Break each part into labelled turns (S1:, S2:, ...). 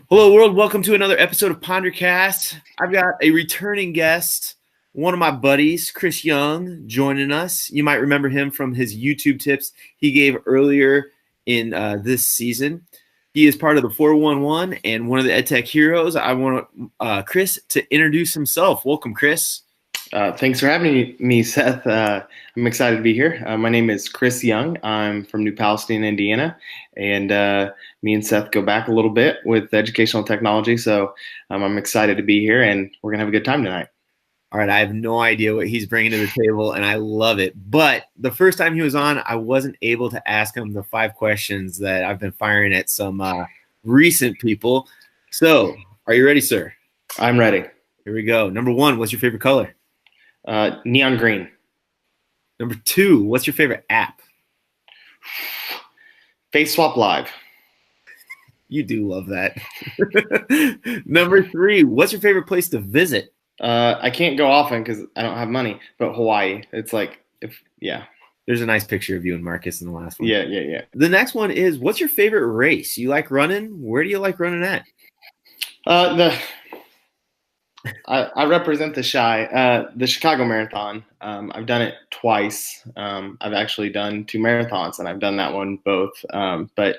S1: Hello, world. Welcome to another episode of PonderCast. I've got a returning guest, one of my buddies, Chris Young, joining us. You might remember him from his YouTube tips he gave earlier in this season. He is part of the 411 and one of the EdTech heroes. I want Chris to introduce himself. Welcome, Chris.
S2: Thanks for having me, Seth. I'm excited to be here. My name is Chris Young. I'm from New Palestine, Indiana, and me and Seth go back a little bit with educational technology. So I'm excited to be here, and we're gonna have a good time tonight.
S1: All right, I have no idea what he's bringing to the table, and I love it. But the first time he was on, I wasn't able to ask him the 5 questions that I've been firing at some recent people. So, are you ready, sir?
S2: I'm ready.
S1: Here we go. Number 1, what's your favorite color?
S2: Neon green.
S1: Number 2, what's your favorite app?
S2: Face Swap Live.
S1: You do love that. Number 3, what's your favorite place to visit?
S2: I can't go often because I don't have money, but Hawaii. It's like,
S1: There's a nice picture of you and Marcus in the last one.
S2: Yeah.
S1: The next one is, what's your favorite race? You like running? Where do you like running at?
S2: I represent the Chicago Marathon. I've done it twice. I've actually done 2 marathons, and I've done that one both. But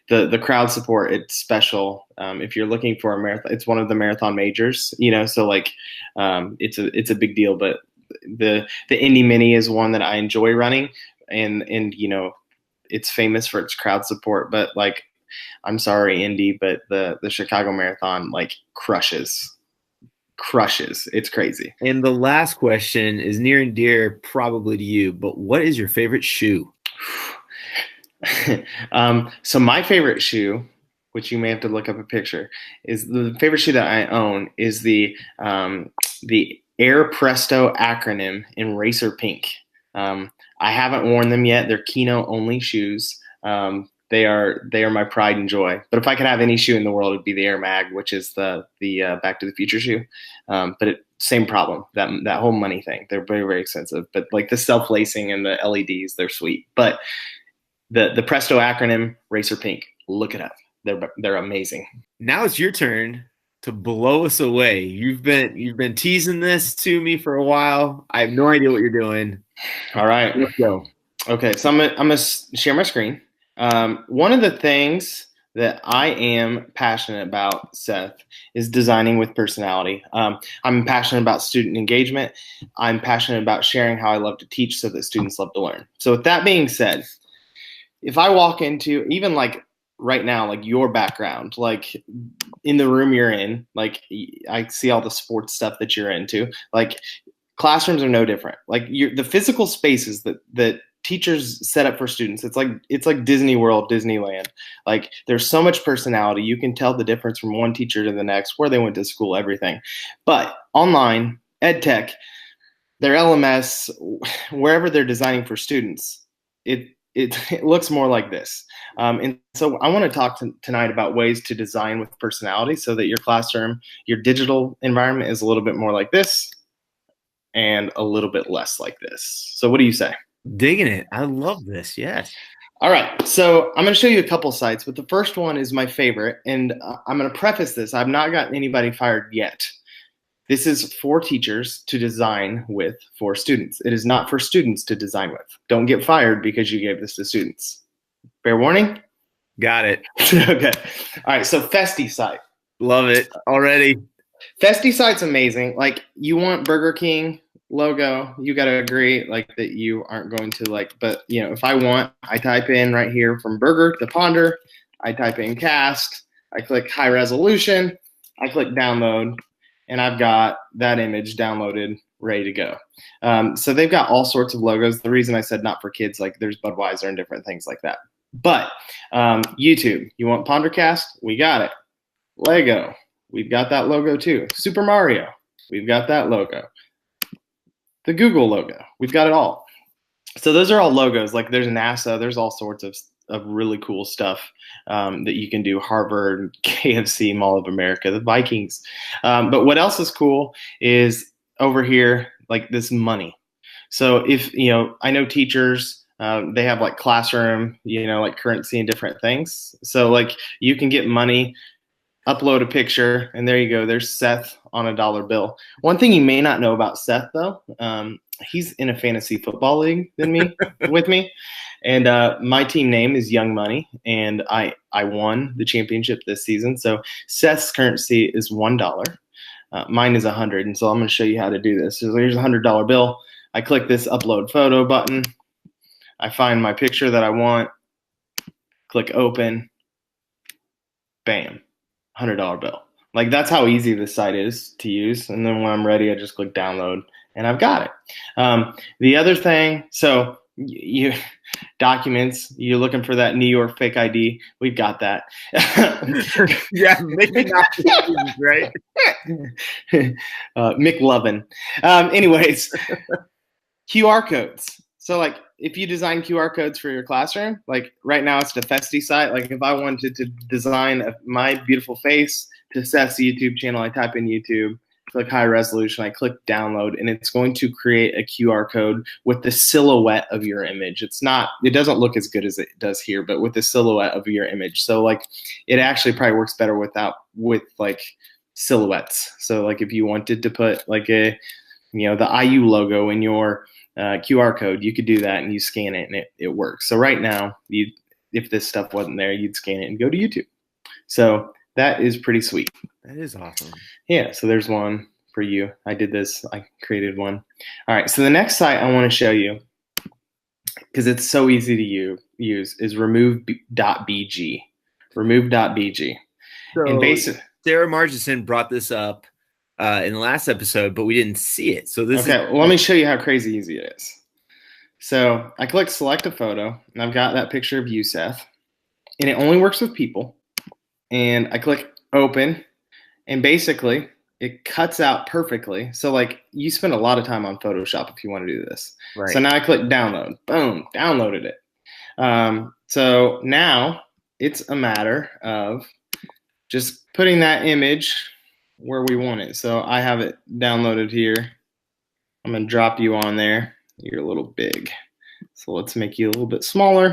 S2: the crowd support, it's special. If you're looking for a marathon, it's one of the marathon majors, so like it's a big deal. But the Indy Mini is one that I enjoy running, and it's famous for its crowd support. But like, I'm sorry, Indy, but the Chicago Marathon like crushes. It's crazy.
S1: And the last question is near and dear probably to you, but what is your favorite shoe?
S2: So my favorite shoe, which you may have to look up a picture, is the favorite shoe that I own is the Air Presto acronym in Racer Pink. I haven't worn them yet. They're Kino only shoes. They are my pride and joy. But if I could have any shoe in the world, it'd be the Air Mag, which is the Back to the Future shoe. But same problem, that whole money thing. They're very, very expensive. But like the self-lacing and the LEDs, they're sweet. But the Presto acronym, Racer Pink, look it up. They're amazing.
S1: Now it's your turn to blow us away. You've been teasing this to me for a while. I have no idea what you're doing.
S2: All right,
S1: let's go.
S2: Okay, so I'm gonna share my screen. One of the things that I am passionate about, Seth, is designing with personality. I'm passionate about student engagement. I'm passionate about sharing how I love to teach so that students love to learn. So with that being said, if I walk into, even like right now, like your background, like in the room you're in, like I see all the sports stuff that you're into, like classrooms are no different. Like the physical spaces that teachers set up for students, it's like Disney World, Disneyland. Like there's so much personality. You can tell the difference from one teacher to the next, where they went to school, everything. But online, EdTech, their LMS, wherever they're designing for students, it looks more like this. And so I want to talk tonight about ways to design with personality so that your classroom, your digital environment is a little bit more like this and a little bit less like this. So what do you say?
S1: Digging it. I love this. Yes.
S2: All right. So I'm going to show you a couple sites, but the first one is my favorite. And I'm going to preface this. I've not gotten anybody fired yet. This is for teachers to design with for students. It is not for students to design with. Don't get fired because you gave this to students. Fair warning?
S1: Got it.
S2: Okay. All right. So Festi site.
S1: Love it already.
S2: Festi site's amazing. Like you want Burger King logo, you got to agree like that you aren't going to like, but if I type in right here from burger to ponder, I type in cast, I click high resolution, I click download, and I've got that image downloaded, ready to go. So they've got all sorts of logos. The reason I said not for kids, like there's Budweiser and different things like that. But YouTube, you want PonderCast? We got it. Lego, we've got that logo too. Super Mario, we've got that logo. The Google logo, we've got it all. So those are all logos. Like there's NASA, there's all sorts of really cool stuff that you can do. Harvard, KFC, Mall of America, the Vikings. But what else is cool is over here, like this money. So if, I know teachers, they have like classroom, like currency and different things. So like you can get money upload a picture, and there you go. There's Seth on a dollar bill. One thing you may not know about Seth, though, he's in a fantasy football league with me. And my team name is Young Money, and I won the championship this season. So Seth's currency is $1. Mine is 100, and so I'm going to show you how to do this. So here's a $100 bill. I click this upload photo button. I find my picture that I want. Click open. Bam, $100 bill. Like, that's how easy this site is to use. And then when I'm ready, I just click download, and I've got it. The other thing, so you documents, you're looking for that New York fake ID. We've got that.
S1: Yeah, maybe not, right?
S2: McLovin. Anyways, QR codes. So, like, if you design QR codes for your classroom, like right now it's the Festi site. Like, if I wanted to design my beautiful face to Seth's YouTube channel, I type in YouTube, click high resolution, I click download, and it's going to create a QR code with the silhouette of your image. It doesn't look as good as it does here, but with the silhouette of your image. So, like, it actually probably works better with like silhouettes. So, like, if you wanted to put like the IU logo in your QR code, you could do that, and you scan it, and it works. So right now, if this stuff wasn't there, you'd scan it and go to YouTube. So that is pretty sweet.
S1: That is awesome.
S2: Yeah, so there's one for you. I did this. I created one. All right, so the next site I want to show you, because it's so easy to use, is remove.bg. Remove.bg.
S1: So
S2: and basically,
S1: Sarah Margison brought this up in the last episode, but we didn't see it. So
S2: let me show you how crazy easy it is. So I click select a photo, and I've got that picture of you, Seth, and it only works with people. And I click open, and basically it cuts out perfectly. So, like, you spend a lot of time on Photoshop if you want to do this.
S1: Right.
S2: So now I click download. Boom, downloaded it. So now it's a matter of just putting that image where we want it. So I have it downloaded here. I'm going to drop you on there. You're a little big. So let's make you a little bit smaller.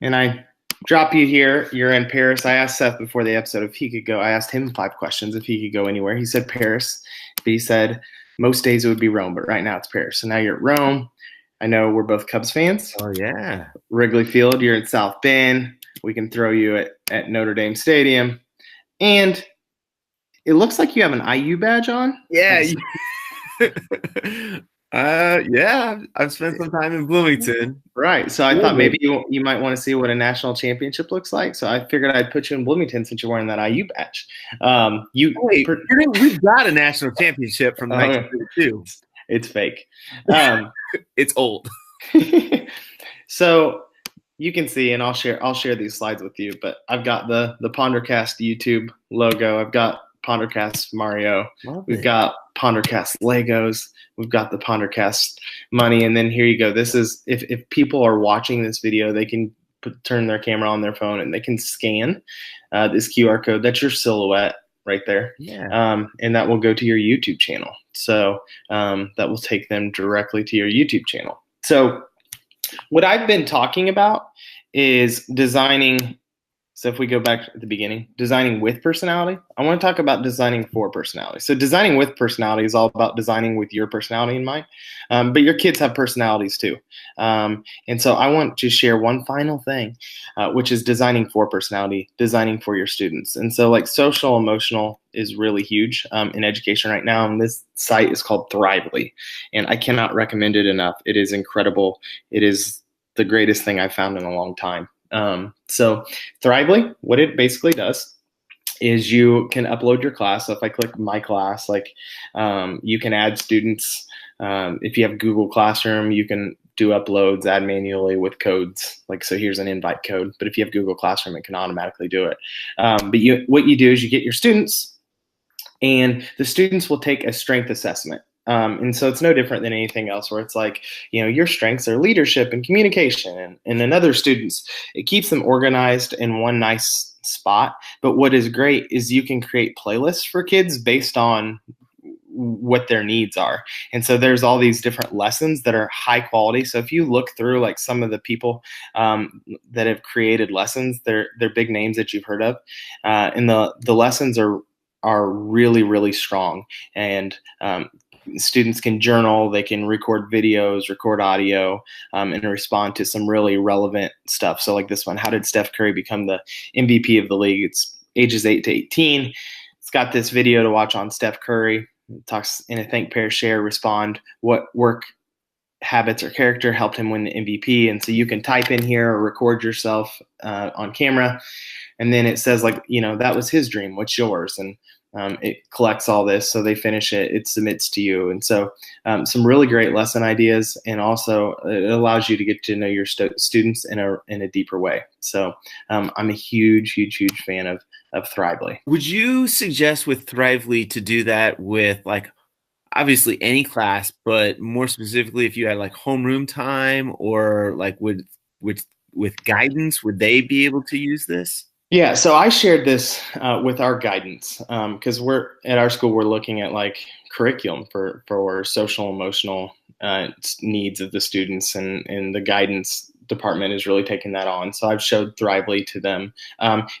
S2: And I drop you here. You're in Paris. I asked Seth before the episode if he could go. I asked him 5 questions if he could go anywhere. He said Paris, but he said most days it would be Rome, but right now it's Paris. So now you're at Rome. I know we're both Cubs fans.
S1: Oh, yeah.
S2: Wrigley Field, you're in South Bend. We can throw you at Notre Dame Stadium. And it looks like you have an IU badge on.
S1: Yeah. Yeah, I've spent some time in Bloomington.
S2: Right. So I thought maybe you might want to see what a national championship looks like. So I figured I'd put you in Bloomington since you're wearing that IU badge.
S1: We've got a national championship from 1932.
S2: It's fake.
S1: It's old.
S2: So you can see, and I'll share these slides with you, but I've got the PonderCast YouTube logo. I've got PonderCast Mario. We've got PonderCast Legos. We've got the PonderCast money. And then here you go. This is, if people are watching this video, they can turn their camera on their phone and they can scan this QR code. That's your silhouette right there.
S1: Yeah.
S2: And that will go to your YouTube channel. So that will take them directly to your YouTube channel. So what I've been talking about is designing. So if we go back at the beginning, designing with personality, I want to talk about designing for personality. So designing with personality is all about designing with your personality in mind, but your kids have personalities too. And so I want to share one final thing, which is designing for personality, designing for your students. And so, like, social emotional is really huge in education right now. And this site is called Thrively, and I cannot recommend it enough. It is incredible. It is the greatest thing I've found in a long time. So Thrively, what it basically does is you can upload your class. So if I click my class, like, you can add students. If you have Google Classroom, you can do uploads, add manually with codes. Like, so here's an invite code, but if you have Google Classroom, it can automatically do it. But what you do is you get your students, and the students will take a strength assessment. And so it's no different than anything else, where it's like, your strengths are leadership and communication, and then other students, it keeps them organized in one nice spot. But what is great is you can create playlists for kids based on what their needs are. And so there's all these different lessons that are high quality. So if you look through like some of the people that have created lessons, they're big names that you've heard of, and the lessons are really, really strong. And students can journal, they can record videos, record audio, and respond to some really relevant stuff. So like this one, how did Steph Curry become the MVP of the league? It's ages 8 to 18. It's got this video to watch on Steph Curry. It talks in a think, pair, share, respond, what work habits or character helped him win the MVP. And so you can type in here or record yourself on camera. And then it says like, that was his dream. What's yours? And it collects all this. So they finish it. It submits to you. And so some really great lesson ideas. And also it allows you to get to know your students in a deeper way. So I'm a huge, huge, huge fan of Thrively.
S1: Would you suggest with Thrively to do that with like obviously any class, but more specifically if you had like homeroom time or like with guidance, would they be able to use this?
S2: Yeah, so I shared this with our guidance because we're at our school. We're looking at like curriculum for social emotional needs of the students, and the guidance department is really taking that on. So I've showed Thrively to them.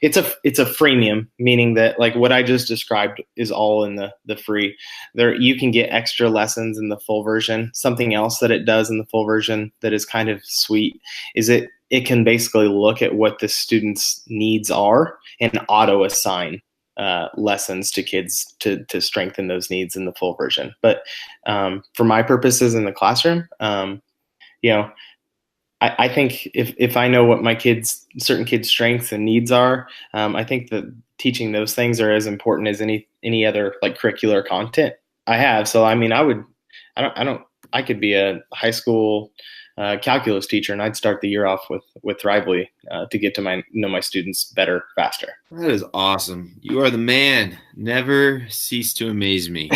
S2: It's a freemium, meaning that like what I just described is all in the free. There you can get extra lessons in the full version. Something else that it does in the full version that is kind of sweet is it can basically look at what the students' needs are and auto assign lessons to kids to strengthen those needs in the full version. But for my purposes in the classroom, I think if I know what my certain kids' strengths and needs are, I think that teaching those things are as important as any other like curricular content I have. So I mean, I could be a high school calculus teacher, and I'd start the year off with Thrively to get to know my students better, faster.
S1: That is awesome. You are the man. Never cease to amaze me.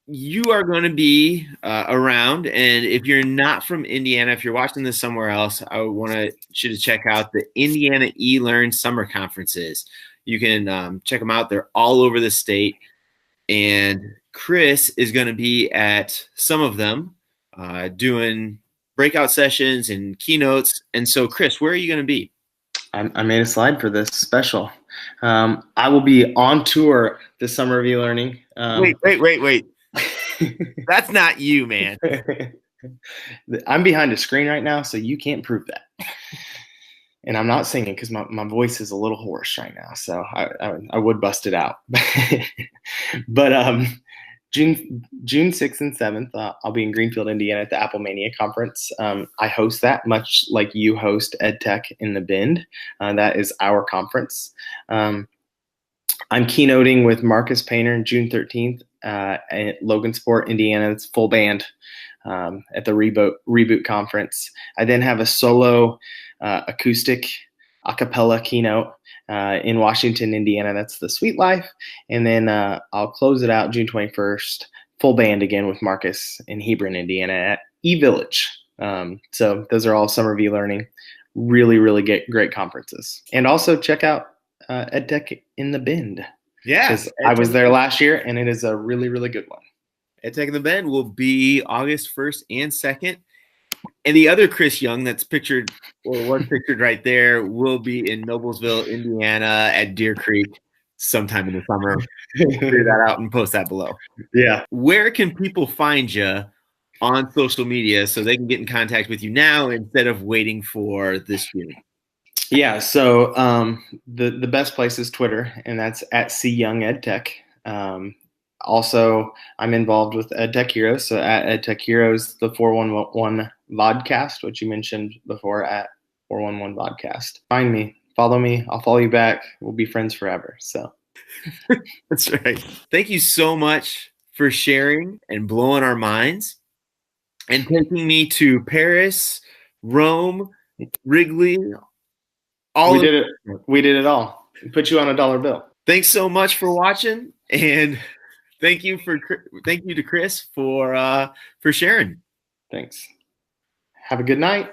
S1: You are going to be around, and if you're not from Indiana, if you're watching this somewhere else, I want you to check out the Indiana eLearn Summer Conferences. You can check them out. They're all over the state, and Chris is going to be at some of them doing breakout sessions and keynotes. And so, Chris, where are you going to be?
S2: I made a slide for this special. I will be on tour this summer of eLearning.
S1: Wait. That's not you, man.
S2: I'm behind a screen right now, so you can't prove that. And I'm not singing because my voice is a little hoarse right now, so I would bust it out. But June 6th and 7th, I'll be in Greenfield, Indiana at the Apple Mania Conference. I host that much like you host EdTech in the Bend. That is our conference. I'm keynoting with Marcus Painter June 13th at Logansport, Indiana. It's full band at the Reboot Conference. I then have a solo acoustic a cappella keynote in Washington, Indiana. That's the Sweet Life. And then I'll close it out June 21st, full band again with Marcus in Hebron, Indiana at eVillage. So those are all summer of eLearning. Really, really great conferences. And also check out EdTech in the Bend.
S1: Yes.
S2: I was there last year, and it is a really, really good one.
S1: EdTech in the Bend will be August 1st and 2nd. And the other Chris Young that's pictured or was pictured right there will be in Noblesville, Indiana at Deer Creek sometime in the summer. Figure that out and post that below.
S2: Yeah.
S1: Where can people find you on social media so they can get in contact with you now instead of waiting for this June?
S2: Yeah. So the best place is Twitter, and that's at cyoungedtech. Also, I'm involved with EdTech Heroes. So at EdTech Heroes, the 411 Vodcast, which you mentioned before, at 411 Vodcast. Find me, follow me. I'll follow you back. We'll be friends forever. So
S1: that's right. Thank you so much for sharing and blowing our minds and taking me to Paris, Rome, Wrigley.
S2: We did it. We did it all. We put you on a dollar bill.
S1: Thanks so much for watching, and thank you to Chris for sharing.
S2: Thanks. Have a good night.